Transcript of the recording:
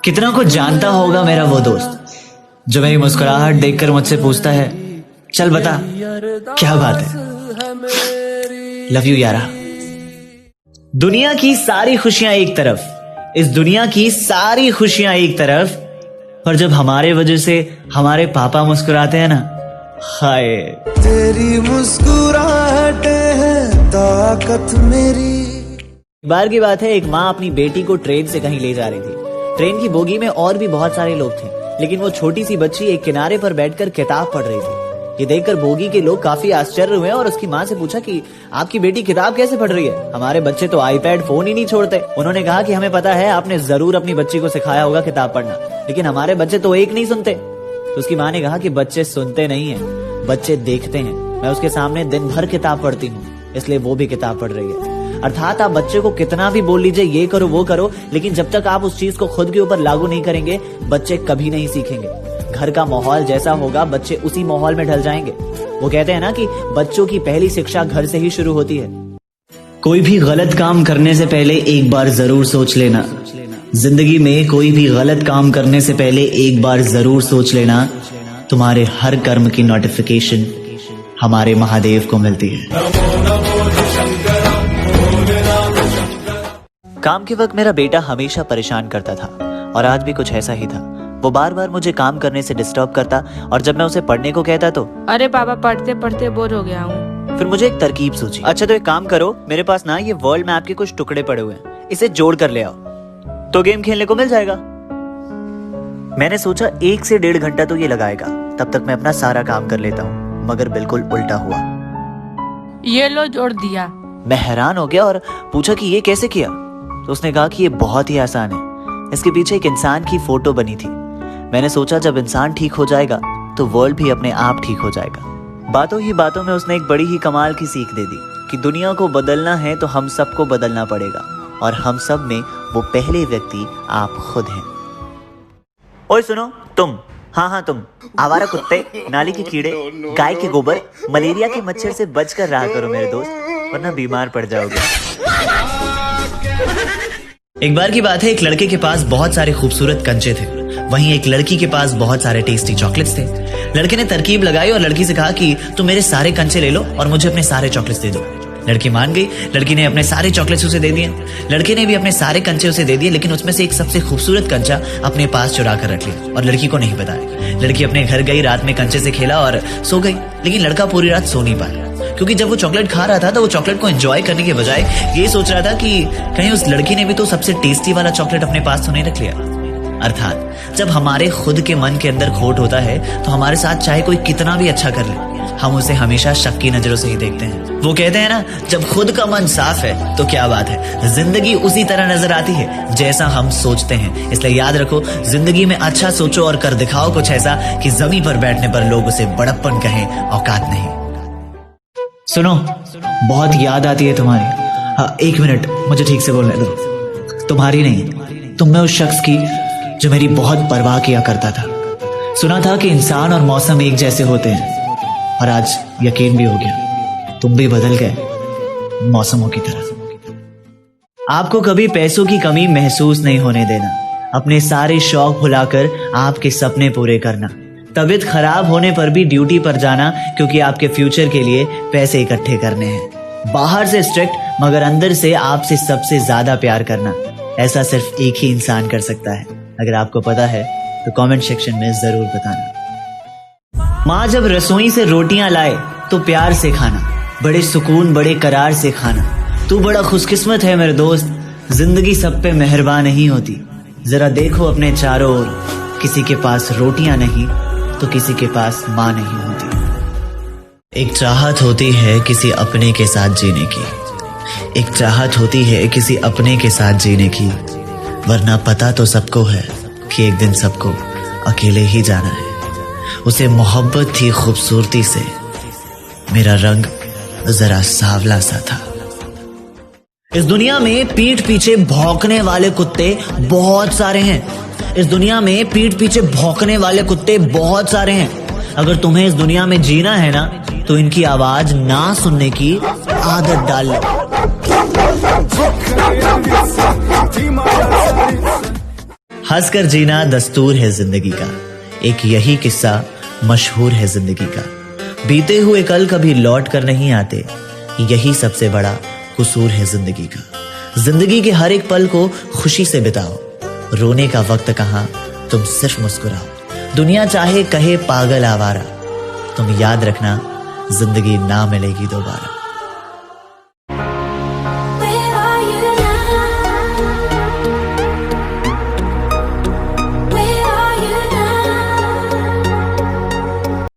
कितना कुछ जानता होगा मेरा वो दोस्त जो मेरी मुस्कुराहट देखकर मुझसे पूछता है, चल बता क्या बात है। लव यू यारा। दुनिया की सारी खुशियां एक तरफ, इस दुनिया की सारी खुशियां एक तरफ, पर जब हमारे वजह से हमारे पापा मुस्कुराते हैं ना, हाय तेरी मुस्कुराहट है ताकत मेरी। एक बार की बात है, एक माँ अपनी बेटी को ट्रेन से कहीं ले जा रही थी। ट्रेन की बोगी में और भी बहुत सारे लोग थे, लेकिन वो छोटी सी बच्ची एक किनारे पर बैठकर किताब पढ़ रही थी। ये देखकर बोगी के लोग काफी आश्चर्य हुए और उसकी माँ से पूछा कि आपकी बेटी किताब कैसे पढ़ रही है? हमारे बच्चे तो आईपैड फोन ही नहीं छोड़ते। उन्होंने कहा कि हमें पता है आपने जरूर अपनी बच्ची को सिखाया होगा किताब पढ़ना, लेकिन हमारे बच्चे तो एक नहीं सुनते। तो उसकी माँ ने कहा कि बच्चे सुनते नहीं है, बच्चे देखते हैं। मैं उसके सामने दिन भर किताब पढ़ती हूँ, इसलिए वो भी किताब पढ़ रही है। अर्थात आप बच्चे को कितना भी बोल लीजिए ये करो वो करो, लेकिन जब तक आप उस चीज को खुद के ऊपर लागू नहीं करेंगे, बच्चे कभी नहीं सीखेंगे। घर का माहौल जैसा होगा, बच्चे उसी माहौल में ढल जाएंगे। वो कहते हैं ना कि बच्चों की पहली शिक्षा घर से ही शुरू होती है। कोई भी गलत काम करने से पहले एक बार जरूर सोच लेना। जिंदगी में कोई भी गलत काम करने से पहले एक बार जरूर सोच लेना, तुम्हारे हर कर्म की नोटिफिकेशन हमारे महादेव को मिलती है। काम के वक्त मेरा बेटा हमेशा परेशान करता था और आज भी कुछ ऐसा ही था। वो बार बार मुझे काम करने से डिस्टर्ब करता और जब मैं उसे पढ़ने को कहता तो अरे पापा पढ़ते पढ़ते बोर हो गया हूँ। फिर मुझे एक तरकीब सूझी। अच्छा तो एक काम करो, मेरे पास ना ये वर्ल्ड मैप के कुछ टुकड़े पड़े हुए हैं, इसे जोड़ कर ले आओ तो गेम खेलने को मिल जाएगा। मैंने सोचा 1 से 1.5 घंटा तो ये लगाएगा, तब तक मैं अपना सारा काम कर लेता हूँ, मगर बिल्कुल उल्टा हुआ। ये लो जोड़ दिया। मैं हैरान हो गया और पूछा कि ये कैसे किया? तो उसने कहा कि ये बहुत ही आसान है। इसके पीछे एक इंसान की फोटो बनी थी। मैंने सोचा जब इंसान ठीक हो जाएगा तो वर्ल्ड भी अपने आप ठीक हो जाएगा। बातों ही बातों में उसने एक बड़ी ही कमाल की सीख दे दी कि दुनिया को बदलना है तो हम सबको बदलना पड़ेगा, और हम सब में वो पहले व्यक्ति आप खुद हैं। ओए सुनो तुम, हाँ तुम आवारा कुत्ते, नाली के कीड़े, गाय के गोबर, मलेरिया के मच्छर से बचकर रहा करो मेरे दोस्त, वरना बीमार पड़ जाओगे। एक बार की बात है, एक लड़के के पास बहुत सारे खूबसूरत कंचे थे, वहीं एक लड़की के पास बहुत सारे टेस्टी चॉकलेट्स थे। लड़के ने तरकीब लगाई और लड़की से कहा कि तुम मेरे सारे कंचे ले लो और मुझे अपने सारे चॉकलेट्स दे दो। लड़की मान गई। लड़की ने अपने सारे चॉकलेट्स उसे दे दिए। लड़के ने भी अपने सारे कंचे उसे दे दिए, लेकिन उसमें से एक सबसे खूबसूरत कंचा अपने पास चुरा कर रख लिया और लड़की को नहीं बताया। लड़की अपने घर गई, रात में कंचे से खेला और सो गई, लेकिन लड़का पूरी रात सो नहीं पाया, क्योंकि जब वो चॉकलेट खा रहा था तो वो चॉकलेट को एंजॉय करने के बजाय ये सोच रहा था कि कहीं उस लड़की ने भी तो सबसे टेस्टी वाला चॉकलेट अपने पास तो नहीं रख लिया। अर्थात जब हमारे खुद के मन के अंदर खोट होता है तो हमारे साथ चाहे कोई कितना भी अच्छा कर ले, हम उसे हमेशा शक की नजरों से ही देखते हैं। वो कहते हैं ना, जब खुद का मन साफ है तो क्या बात है, जिंदगी उसी तरह नजर आती है जैसा हम सोचते हैं। इसलिए याद रखो, जिंदगी में अच्छा सोचो और कर दिखाओ कुछ ऐसा कि जमीन पर बैठने पर लोग उसे बड़प्पन कहें, औकात नहीं। सुनो, बहुत याद आती है तुम्हारी। हाँ, 1 मिनट मुझे ठीक से बोलने दो। तुम्हारी नहीं, तुम में उस शख्स की जो मेरी बहुत परवाह किया करता था। सुना था कि इंसान और मौसम एक जैसे होते हैं, और आज यकीन भी हो गया, तुम भी बदल गए मौसमों की तरह। आपको कभी पैसों की कमी महसूस नहीं होने देना, अपने सारे शौक भुलाकर आपके सपने पूरे करना, तबीयत खराब होने पर भी ड्यूटी पर जाना, क्योंकि आपके फ्यूचर के लिए पैसे इकट्ठे करने हैं। बाहर से स्ट्रिक्ट मगर अंदर से आपसे सबसे ज्यादा प्यार करना, ऐसा सिर्फ एक ही इंसान कर सकता है। अगर आपको पता है तो कमेंट सेक्शन में जरूर बताना। माँ जब रसोई से रोटियां लाए तो प्यार से खाना, बड़े सुकून बड़े करार से खाना। तू बड़ा खुशकिस्मत है मेरे दोस्त, जिंदगी सब पे मेहरबान नहीं होती। जरा देखो अपने चारों ओर, किसी के पास रोटियां नहीं तो किसी के पास माँ नहीं होती। एक चाहत होती है किसी अपने के साथ जीने की, एक चाहत होती है किसी अपने के साथ जीने की, वरना पता तो सबको है कि एक दिन सबको अकेले ही जाना है। उसे मोहब्बत थी खूबसूरती से, मेरा रंग जरा सांवला सा था। इस दुनिया में पीठ पीछे भौंकने वाले कुत्ते बहुत सारे हैं। इस दुनिया में पीठ पीछे भौंकने वाले कुत्ते बहुत सारे हैं। अगर तुम्हें इस दुनिया में जीना है ना, तो इनकी आवाज ना सुनने की आदत डाल लो। हंसकर जीना दस्तूर है जिंदगी का, एक यही किस्सा मशहूर है जिंदगी का। बीते हुए कल कभी लौट कर नहीं आते, यही सबसे बड़ा कसूर है जिंदगी का। जिंदगी के हर एक पल को खुशी से बिताओ, रोने का वक्त कहां, तुम सिर्फ मुस्कुराओ। दुनिया चाहे कहे पागल आवारा, तुम याद रखना जिंदगी ना मिलेगी दोबारा।